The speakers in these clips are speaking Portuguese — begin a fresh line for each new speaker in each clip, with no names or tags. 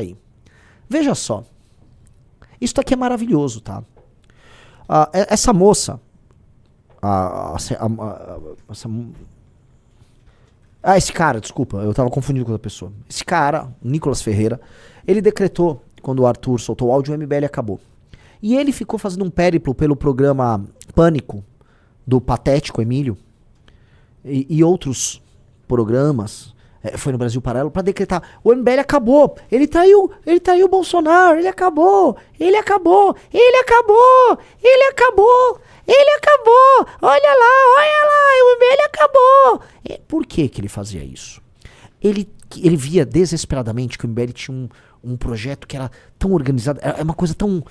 aí. Veja só. Isso aqui é maravilhoso, tá? Essa moça... esse cara, desculpa, eu tava confundindo com outra pessoa. Esse cara, Nicolas Ferreira, ele decretou, quando o Arthur soltou o áudio, o MBL acabou. E ele ficou fazendo um périplo pelo programa Pânico, do Patético Emílio, e outros programas, foi no Brasil Paralelo, pra decretar, o MBL acabou, ele traiu o Bolsonaro, ele acabou, olha lá, o MBL acabou. Por que ele fazia isso? Ele via desesperadamente que o MBL tinha um projeto que era tão organizado, é uma coisa tão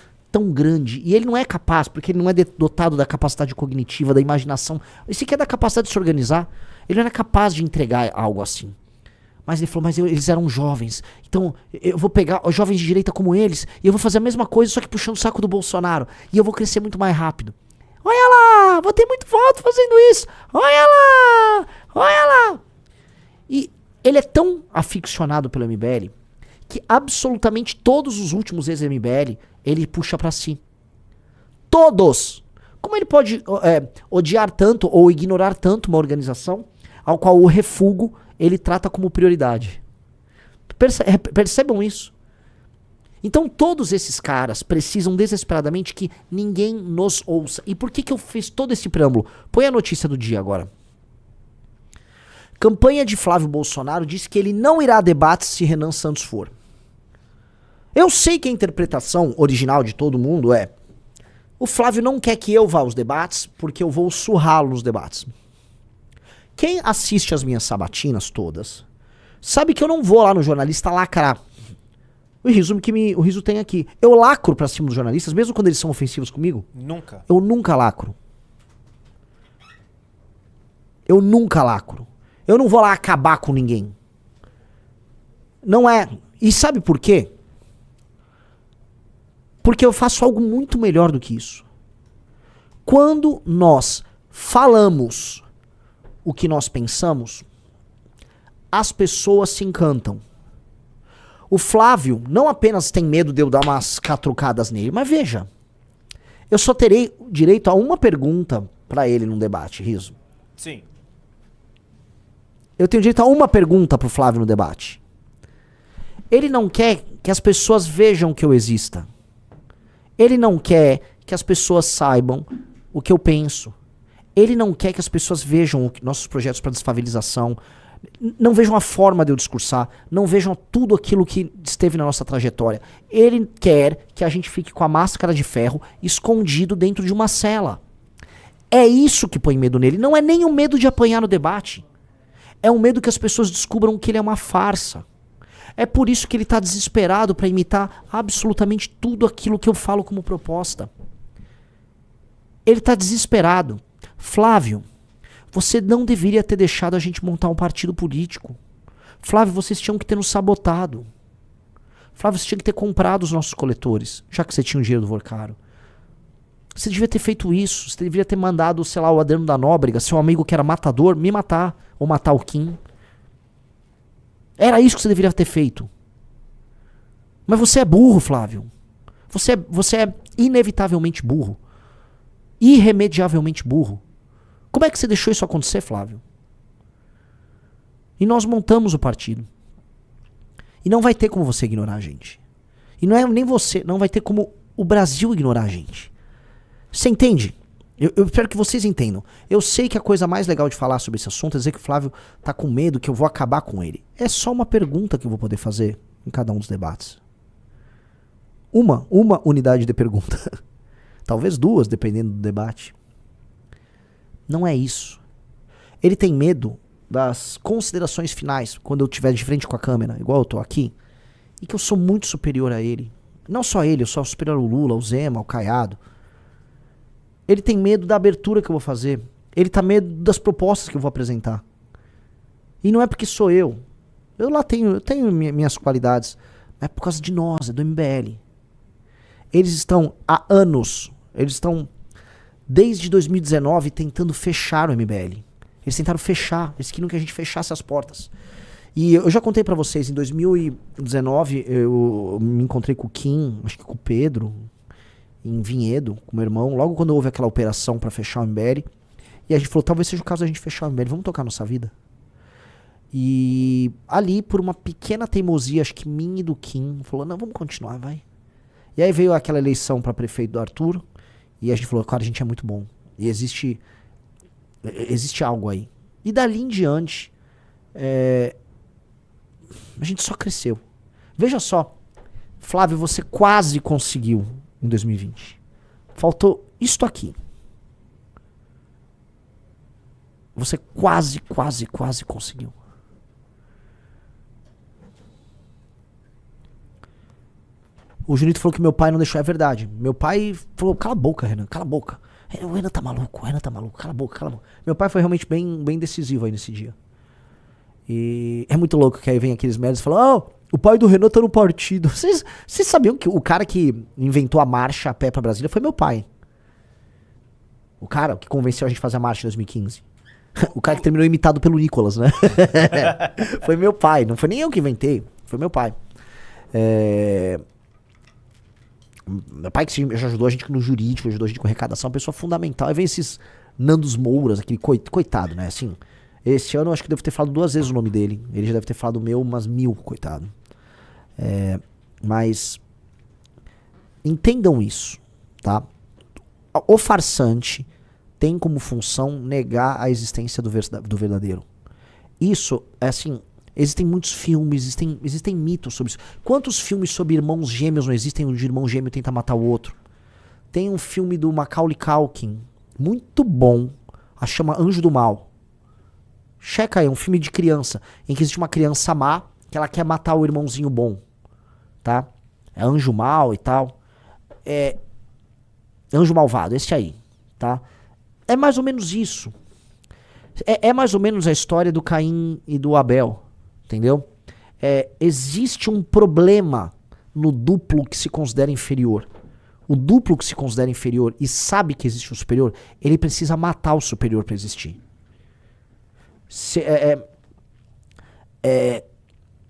grande, e ele não é capaz, porque ele não é dotado da capacidade cognitiva, da imaginação, esse que é da capacidade de se organizar, ele não era capaz de entregar algo assim. Mas ele falou, mas eles eram jovens, então eu vou pegar os jovens de direita como eles, e eu vou fazer a mesma coisa, só que puxando o saco do Bolsonaro, e eu vou crescer muito mais rápido. Olha lá, vou ter muito voto fazendo isso, olha lá. E ele é tão aficionado pelo MBL, que absolutamente todos os últimos ex-MBL, ele puxa pra si. Todos! Como ele pode odiar tanto ou ignorar tanto uma organização ao qual o refúgio ele trata como prioridade? Percebam isso. Então todos esses caras precisam desesperadamente que ninguém nos ouça. E por que eu fiz todo esse preâmbulo? Põe a notícia do dia agora. Campanha de Flávio Bolsonaro diz que ele não irá a debates se Renan Santos for. Eu sei que a interpretação original de todo mundo é: o Flávio não quer que eu vá aos debates porque eu vou surrá-lo nos debates. Quem assiste as minhas sabatinas todas sabe que eu não vou lá no jornalista lacrar. O Riso tem aqui. Eu lacro pra cima dos jornalistas, mesmo quando eles são ofensivos comigo?
Nunca.
Eu nunca lacro. Eu nunca lacro. Eu não vou lá acabar com ninguém. Não é. E sabe por quê? Porque eu faço algo muito melhor do que isso. Quando nós falamos o que nós pensamos, as pessoas se encantam. O Flávio não apenas tem medo de eu dar umas catrucadas nele, mas veja, eu só terei direito a uma pergunta pra ele num debate, Riso.
Sim.
Eu tenho direito a uma pergunta pro Flávio no debate. Ele não quer que as pessoas vejam que eu exista. Ele não quer que as pessoas saibam o que eu penso. Ele não quer que as pessoas vejam nossos projetos para desfavelização, não vejam a forma de eu discursar, não vejam tudo aquilo que esteve na nossa trajetória. Ele quer que a gente fique com a máscara de ferro escondido dentro de uma cela. É isso que põe medo nele. Não é nem o medo de apanhar no debate. É um medo que as pessoas descubram que ele é uma farsa. É por isso que ele está desesperado para imitar absolutamente tudo aquilo que eu falo como proposta. Ele está desesperado. Flávio, você não deveria ter deixado a gente montar um partido político. Flávio, vocês tinham que ter nos sabotado. Flávio, você tinha que ter comprado os nossos coletores, já que você tinha o dinheiro do Vorcaro. Você devia ter feito isso. Você deveria ter mandado, sei lá, o Adriano da Nóbrega, seu amigo que era matador, me matar. Ou matar o Kim. Era isso que você deveria ter feito. Mas você é burro, Flávio. Você é inevitavelmente burro. Irremediavelmente burro. Como é que você deixou isso acontecer, Flávio? E nós montamos o partido. E não vai ter como você ignorar a gente. E não é nem você, não vai ter como o Brasil ignorar a gente. Você entende? Eu espero que vocês entendam. Eu sei que a coisa mais legal de falar sobre esse assunto é dizer que o Flávio tá com medo que eu vou acabar com ele. É só uma pergunta que eu vou poder fazer em cada um dos debates. Uma unidade de pergunta. Talvez duas, dependendo do debate. Não é isso. Ele tem medo das considerações finais, quando eu estiver de frente com a câmera, igual eu tô aqui, e que eu sou muito superior a ele. Não só ele, eu sou superior ao Lula, ao Zema, ao Caiado. Ele tem medo da abertura que eu vou fazer. Ele tá medo das propostas que eu vou apresentar. E não é porque sou eu. Eu tenho minhas qualidades. É por causa de nós, é do MBL. Eles estão há anos, eles estão desde 2019 tentando fechar o MBL. Eles tentaram fechar, eles queriam que a gente fechasse as portas. E eu já contei pra vocês, em 2019 eu me encontrei com o Kim, acho que com o Pedro, em Vinhedo, com meu irmão, logo quando houve aquela operação pra fechar o MBL. E a gente falou, talvez seja o caso da gente fechar o MBL, vamos tocar nossa vida? E ali, por uma pequena teimosia, acho que minha e do Kim, falou, não, vamos continuar, vai. E aí veio aquela eleição pra prefeito do Arthur, e a gente falou, cara, a gente é muito bom. E existe algo aí. E dali em diante, a gente só cresceu. Veja só, Flávio, você quase conseguiu em 2020. Faltou isto aqui. Você quase conseguiu. O Junito falou que meu pai não deixou. É verdade. Meu pai falou, cala a boca, Renan, cala a boca. O Renan tá maluco, cala a boca. Meu pai foi realmente bem decisivo aí nesse dia. E é muito louco que aí vem aqueles médicos e falam, o pai do Renan tá no partido. Vocês sabiam que o cara que inventou a marcha a pé pra Brasília foi meu pai? O cara que convenceu a gente a fazer a marcha em 2015. O cara que terminou imitado pelo Nicolas, né? Foi meu pai, não foi nem eu que inventei, foi meu pai. Meu pai que já ajudou a gente no jurídico, ajudou a gente com arrecadação, uma pessoa fundamental. Aí vem esses Nandos Mouras, aquele coitado, né? Assim, esse ano eu acho que devo ter falado 2 vezes o nome dele. Ele já deve ter falado o meu umas 1000, coitado. Mas entendam isso, tá? O farsante tem como função negar a existência do verdadeiro. Isso, é assim, existem muitos filmes, existem mitos sobre isso. Quantos filmes sobre irmãos gêmeos não existem, onde o irmão gêmeo tenta matar o outro? Tem um filme do Macaulay Culkin, muito bom, chama Anjo do Mal. Checa aí, é um filme de criança, em que existe uma criança má, que ela quer matar o irmãozinho bom, tá? É Anjo Mal e tal. Anjo Malvado, esse aí, tá? É mais ou menos isso. É mais ou menos a história do Caim e do Abel, entendeu? Existe um problema no duplo que se considera inferior. O duplo que se considera inferior e sabe que existe um superior, ele precisa matar o superior para existir.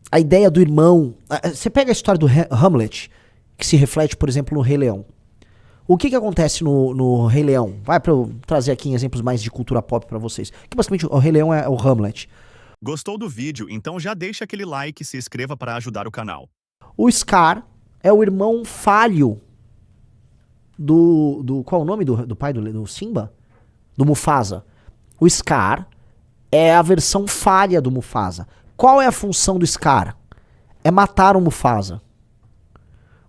A ideia do irmão... Você pega a história do Hamlet, que se reflete, por exemplo, no Rei Leão. O que acontece no Rei Leão? Vai pra eu trazer aqui exemplos mais de cultura pop pra vocês. Que basicamente o Rei Leão é o Hamlet.
Gostou do vídeo? Então já deixa aquele like e se inscreva para ajudar o canal.
O Scar é o irmão falho do qual é o nome do pai do Simba? Do Mufasa. O Scar é a versão falha do Mufasa. Qual é a função do Scar? É matar o Mufasa.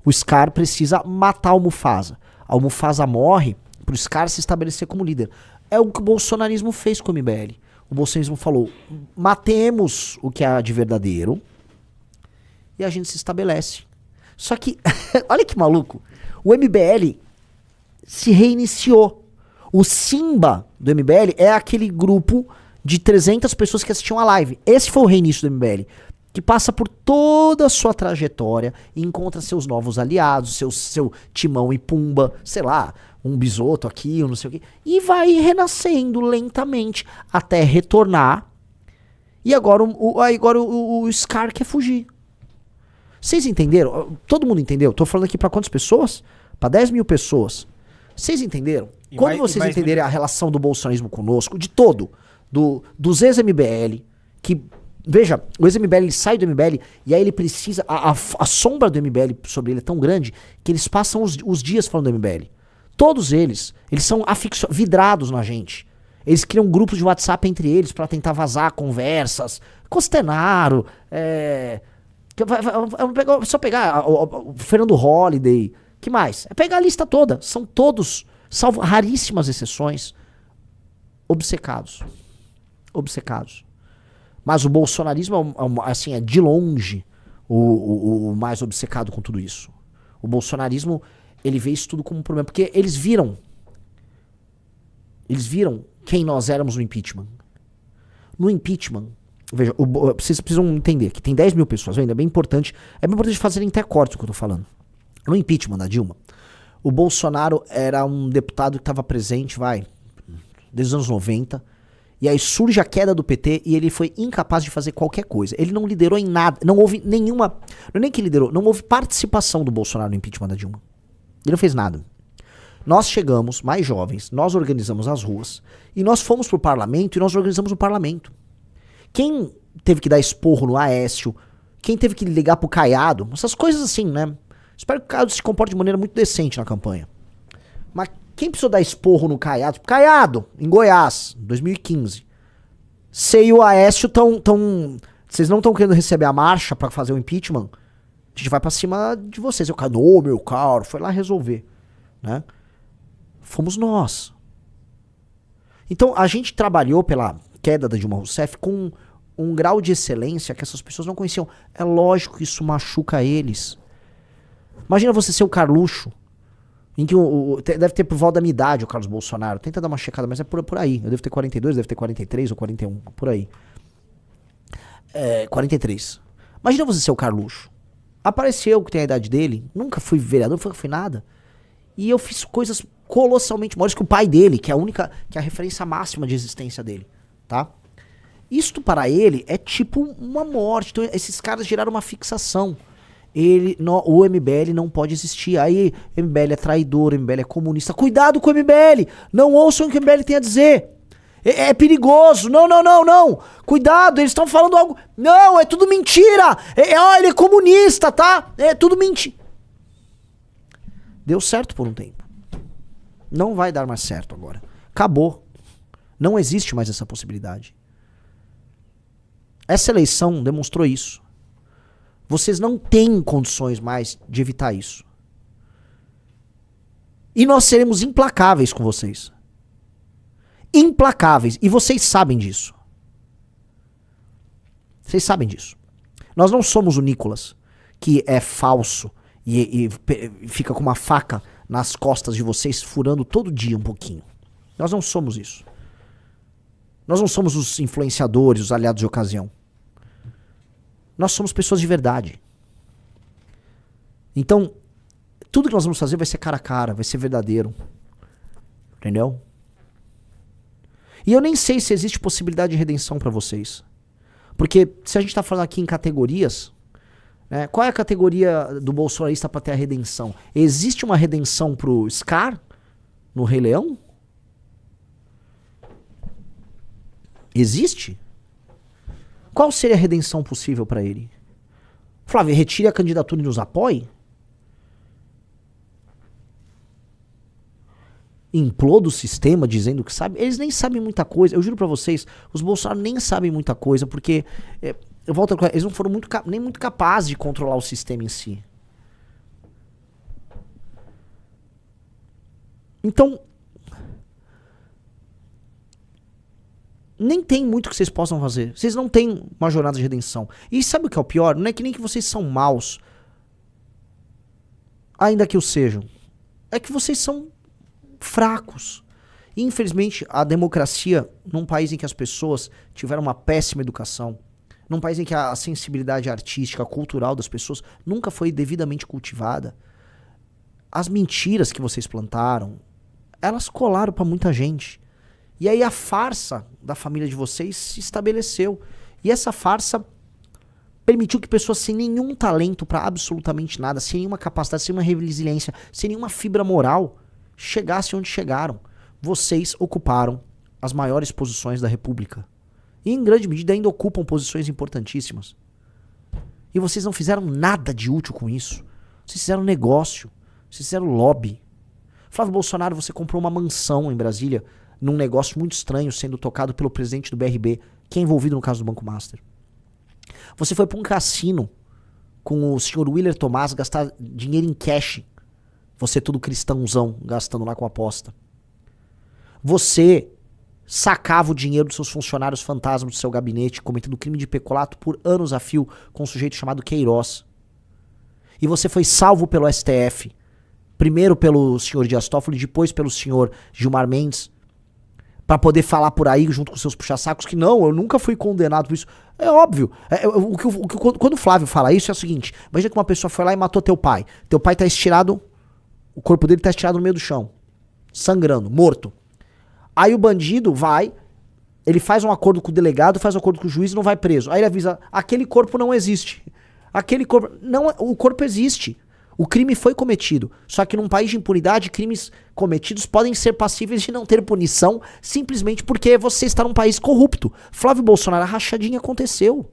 O Scar precisa matar o Mufasa. O Mufasa morre pro Scar se estabelecer como líder. É o que o bolsonarismo fez com o MBL. O bolsonarismo falou, matemos o que há de verdadeiro e a gente se estabelece. Só que, olha que maluco, o MBL se reiniciou. O Simba do MBL é aquele grupo de 300 pessoas que assistiam a live. Esse foi o reinício do MBL. Que passa por toda a sua trajetória e encontra seus novos aliados, seu Timão e Pumba, sei lá, um Bisoto aqui, não sei o quê, e vai renascendo lentamente até retornar. E agora o Scar quer fugir. Vocês entenderam? Todo mundo entendeu? Tô falando aqui pra quantas pessoas? Pra 10 mil pessoas. Vocês entenderam? Quando vocês entenderem a relação do bolsonarismo conosco, de todo, dos ex-MBL, que... Veja, o ex-MBL ele sai do MBL e aí ele precisa... A sombra do MBL sobre ele é tão grande que eles passam os dias falando do MBL. Todos eles são vidrados na gente. Eles criam grupos de WhatsApp entre eles pra tentar vazar conversas. Costenaro, só pegar o Fernando Holliday. Que mais? É pegar a lista toda. São todos, salvo raríssimas exceções, obcecados. Mas o bolsonarismo assim, é de longe o mais obcecado com tudo isso. O bolsonarismo, ele vê isso tudo como um problema. Porque eles viram quem nós éramos no impeachment. No impeachment, veja, vocês precisam entender que tem 10 mil pessoas, ainda é bem importante fazerem até corte o que eu tô falando. No impeachment da Dilma, o Bolsonaro era um deputado que estava presente, desde os anos 90, E aí surge a queda do PT e ele foi incapaz de fazer qualquer coisa. Ele não liderou em nada, não houve nenhuma, não é nem que liderou, não houve participação do Bolsonaro no impeachment da Dilma. Ele não fez nada. Nós chegamos, mais jovens, nós organizamos as ruas, e nós fomos pro parlamento e nós organizamos o parlamento. Quem teve que dar esporro no Aécio, quem teve que ligar pro Caiado, essas coisas assim, né? Espero que o Caiado se comporte de maneira muito decente na campanha. Mas quem precisou dar esporro no Caiado? Caiado, em Goiás, 2015. Você e o Aécio vocês não estão querendo receber a marcha pra fazer o impeachment? A gente vai pra cima de vocês. Eu, meu caro, foi lá resolver, né? Fomos nós. Então, a gente trabalhou pela queda da Dilma Rousseff com um grau de excelência que essas pessoas não conheciam. É lógico que isso machuca eles. Imagina você ser o Carluxo, em que deve ter por volta da minha idade o Carlos Bolsonaro. Tenta dar uma checada, mas é por aí. Eu devo ter 42, deve ter 43 ou 41, por aí. 43. Imagina você ser o Carluxo. Apareceu que tem a idade dele, nunca fui vereador, nunca fui nada. E eu fiz coisas colossalmente maiores que o pai dele, que é a referência máxima de existência dele, tá? Isto para ele é tipo uma morte. Então esses caras geraram uma fixação. O MBL não pode existir. Aí MBL é traidor, MBL é comunista. Cuidado com o MBL! Não ouçam o que o MBL tem a dizer. É perigoso. Não. Cuidado, eles estão falando algo. Não, é tudo mentira. Ele é comunista, tá? É tudo mentira. Deu certo por um tempo. Não vai dar mais certo agora. Acabou. Não existe mais essa possibilidade. Essa eleição demonstrou isso. Vocês não têm condições mais de evitar isso. E nós seremos implacáveis com vocês. Implacáveis. E vocês sabem disso. Vocês sabem disso. Nós não somos o Nicolas, que é falso e fica com uma faca nas costas de vocês, furando todo dia um pouquinho. Nós não somos isso. Nós não somos os influenciadores, os aliados de ocasião. Nós somos pessoas de verdade. Então, tudo que nós vamos fazer vai ser cara a cara, vai ser verdadeiro. Entendeu? E eu nem sei se existe possibilidade de redenção pra vocês. Porque se a gente tá falando aqui em categorias, né, qual é a categoria do bolsonarista pra ter a redenção? Existe uma redenção pro Scar no Rei Leão? Existe? Qual seria a redenção possível pra ele? Flávio, retire a candidatura e nos apoie? Imploda o sistema dizendo que sabe? Eles nem sabem muita coisa. Eu juro pra vocês, os Bolsonaro nem sabem muita coisa, porque eu volto a falar, eles não foram nem muito capazes de controlar o sistema em si. Então, nem tem muito que vocês possam fazer. Vocês não têm uma jornada de redenção. E sabe o que é o pior? Não é que nem que vocês são maus, ainda que o sejam. É que vocês são fracos. E, infelizmente, a democracia, num país em que as pessoas tiveram uma péssima educação, num país em que a sensibilidade artística, cultural das pessoas nunca foi devidamente cultivada, as mentiras que vocês plantaram, elas colaram pra muita gente. E aí a farsa da família de vocês se estabeleceu. E essa farsa permitiu que pessoas sem nenhum talento pra absolutamente nada, sem nenhuma capacidade, sem uma resiliência, sem nenhuma fibra moral, chegassem onde chegaram. Vocês ocuparam as maiores posições da República. E em grande medida ainda ocupam posições importantíssimas. E vocês não fizeram nada de útil com isso. Vocês fizeram negócio. Vocês fizeram lobby. Flávio Bolsonaro, você comprou uma mansão em Brasília, num negócio muito estranho, sendo tocado pelo presidente do BRB, que é envolvido no caso do Banco Master. Você foi para um cassino com o senhor Willer Tomás gastar dinheiro em cash. Você todo cristãozão, gastando lá com aposta. Você sacava o dinheiro dos seus funcionários fantasmas do seu gabinete, cometendo crime de peculato por anos a fio com um sujeito chamado Queiroz. E você foi salvo pelo STF. Primeiro pelo senhor Dias Toffoli, depois pelo senhor Gilmar Mendes, pra poder falar por aí junto com seus puxa-sacos que não, eu nunca fui condenado por isso. É óbvio. Quando o Flávio fala isso é o seguinte, imagina que uma pessoa foi lá e matou teu pai. Teu pai tá estirado, o corpo dele tá estirado no meio do chão, sangrando, morto. Aí o bandido vai, Ele faz um acordo com o delegado, faz um acordo com o juiz e não vai preso. Aí ele avisa, aquele corpo não existe. Aquele corpo... Não, o corpo existe. O crime foi cometido. Só que num país de impunidade, crimes cometidos podem ser passíveis de não ter punição simplesmente porque você está num país corrupto. Flávio Bolsonaro, a rachadinha aconteceu.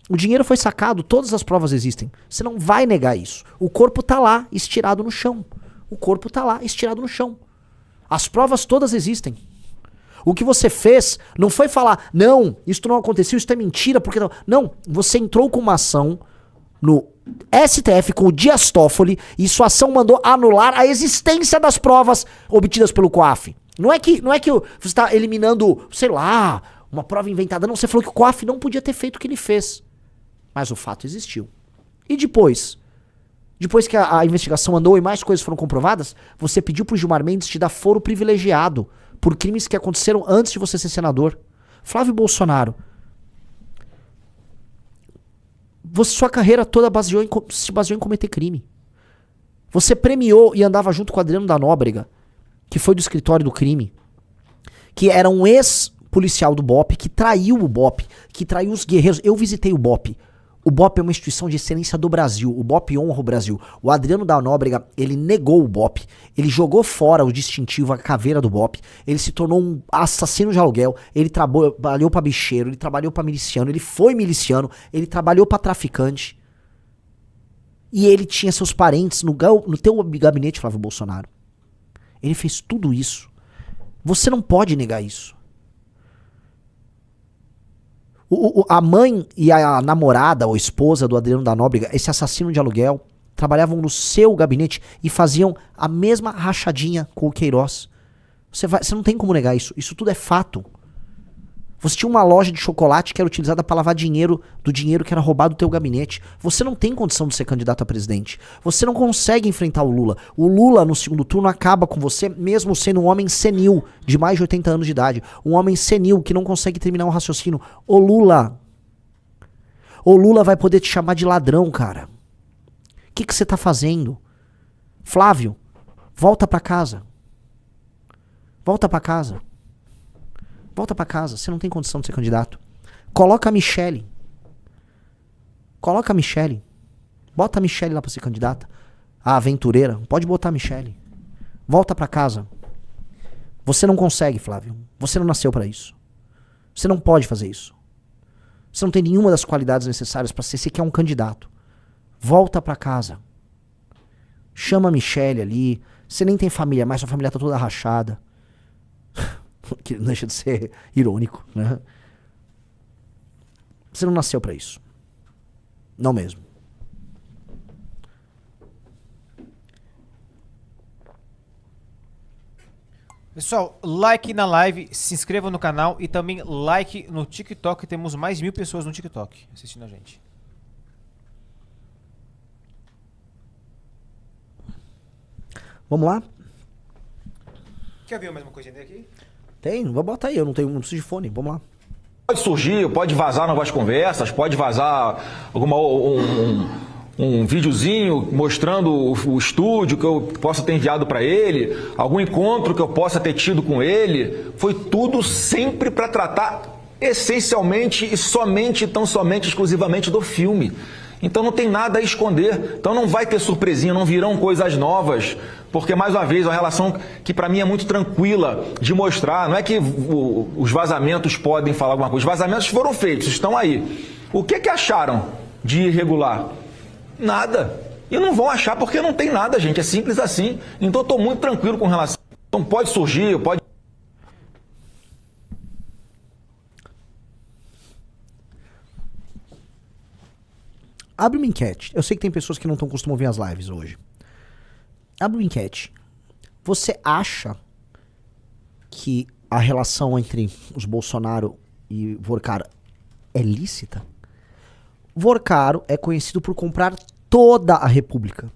O dinheiro foi sacado, todas as provas existem. Você não vai negar isso. O corpo tá lá, estirado no chão. O corpo tá lá, estirado no chão. As provas todas existem. O que você fez não foi falar, não, isso não aconteceu, isso é mentira, porque não. Não, você entrou com uma ação no STF com o Dias Toffoli e sua ação mandou anular a existência das provas obtidas pelo COAF. Não é que você está eliminando, sei lá, uma prova inventada. Não, você falou que o COAF não podia ter feito o que ele fez. Mas o fato existiu. E depois que a investigação andou e mais coisas foram comprovadas, você pediu pro Gilmar Mendes te dar foro privilegiado por crimes que aconteceram antes de você ser senador. Flávio Bolsonaro, sua carreira toda se baseou em cometer crime. Você premiou e andava junto com o Adriano da Nóbrega, que foi do escritório do crime, que era um ex-policial do BOPE, que traiu o BOPE, que traiu os guerreiros. Eu visitei o BOPE. O BOPE é uma instituição de excelência do Brasil. O BOPE honra o Brasil. O Adriano da Nóbrega, ele negou o BOPE. Ele jogou fora o distintivo, a caveira do BOPE. Ele se tornou um assassino de aluguel. Ele trabalhou pra bicheiro, ele trabalhou pra miliciano, ele foi miliciano, ele trabalhou pra traficante. E ele tinha seus parentes no teu gabinete, Flávio Bolsonaro. Ele fez tudo isso. Você não pode negar isso. A mãe e a namorada ou esposa do Adriano da Nóbrega, esse assassino de aluguel, trabalhavam no seu gabinete e faziam a mesma rachadinha com o Queiroz. Você não tem como negar isso. Isso tudo é fato. Você tinha uma loja de chocolate que era utilizada para lavar dinheiro do dinheiro que era roubado do teu gabinete. Você não tem condição de ser candidato a presidente. Você não consegue enfrentar o Lula. O Lula, no segundo turno, acaba com você, mesmo sendo um homem senil, de mais de 80 anos de idade. Um homem senil que não consegue terminar um raciocínio. O Lula vai poder te chamar de ladrão, cara. O que você tá fazendo? Flávio, volta pra casa. Volta pra casa. Volta pra casa, você não tem condição de ser candidato. Coloca a Michelle. Coloca a Michelle. Bota a Michelle lá pra ser candidata. A aventureira, pode botar a Michelle. Volta pra casa. Você não consegue, Flávio. Você não nasceu pra isso. Você não pode fazer isso. Você não tem nenhuma das qualidades necessárias pra ser sequer um candidato. Volta pra casa. Chama a Michelle ali. Você nem tem família mais, sua família tá toda rachada. Que não deixa de ser irônico, né? Você não nasceu pra isso. Não mesmo.
Pessoal, like na live, se inscreva no canal e também like no TikTok. Temos mais 1000 pessoas no TikTok assistindo a gente.
Vamos lá?
Quer ver mais uma coisinha aqui?
Tem, vou botar aí, eu não preciso de fone, vamos lá.
Pode surgir, pode vazar novas conversas, pode vazar um videozinho mostrando o estúdio que eu possa ter enviado para ele, algum encontro que eu possa ter tido com ele. Foi tudo sempre para tratar essencialmente e somente, tão somente, exclusivamente do filme. Então não tem nada a esconder. Então não vai ter surpresinha, não virão coisas novas. Porque, mais uma vez, é uma relação que para mim é muito tranquila de mostrar. Não é que os vazamentos podem falar alguma coisa. Os vazamentos foram feitos, estão aí. O que acharam de irregular? Nada. E não vão achar porque não tem nada, gente. É simples assim. Então eu estou muito tranquilo com relação. Então pode surgir, pode...
Abre uma enquete. Eu sei que tem pessoas que não estão costumando ver as lives hoje. Abre uma enquete. Você acha que a relação entre os Bolsonaro e Vorcaro é lícita? Vorcaro é conhecido por comprar toda a República.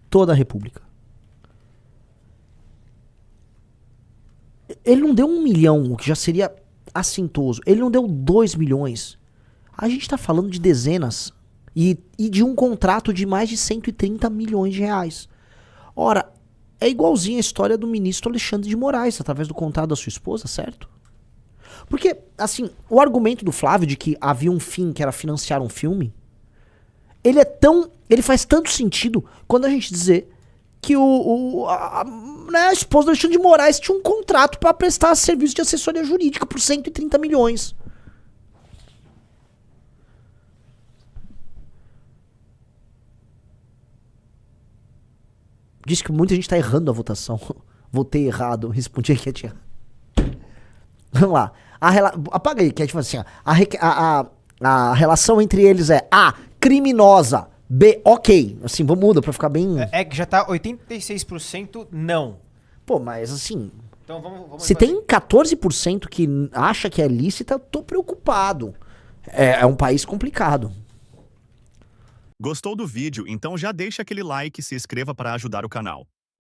Toda a República. Ele não deu 1 milhão, o que já seria assintoso. Ele não deu 2 milhões. A gente tá falando de dezenas e de um contrato de mais de 130 milhões de reais. Ora, é igualzinho a história do ministro Alexandre de Moraes, através do contrato da sua esposa, certo? Porque, assim, o argumento do Flávio de que havia um fim que era financiar um filme, ele faz tanto sentido quando a gente dizer que a esposa do Alexandre de Moraes tinha um contrato pra prestar serviço de assessoria jurídica por 130 milhões. Diz que muita gente tá errando a votação. Votei errado, respondi que tinha. Vamos lá. Apaga aí, que é tipo assim, ó, a relação entre eles é A, criminosa, B, ok. Assim, vamos mudar pra ficar bem...
É que já tá 86% não.
Pô, mas assim...
Então vamos
se tem 14% que acha que é lícita, eu tô preocupado. É um país complicado.
Gostou do vídeo? Então já deixa aquele like e se inscreva para ajudar o canal.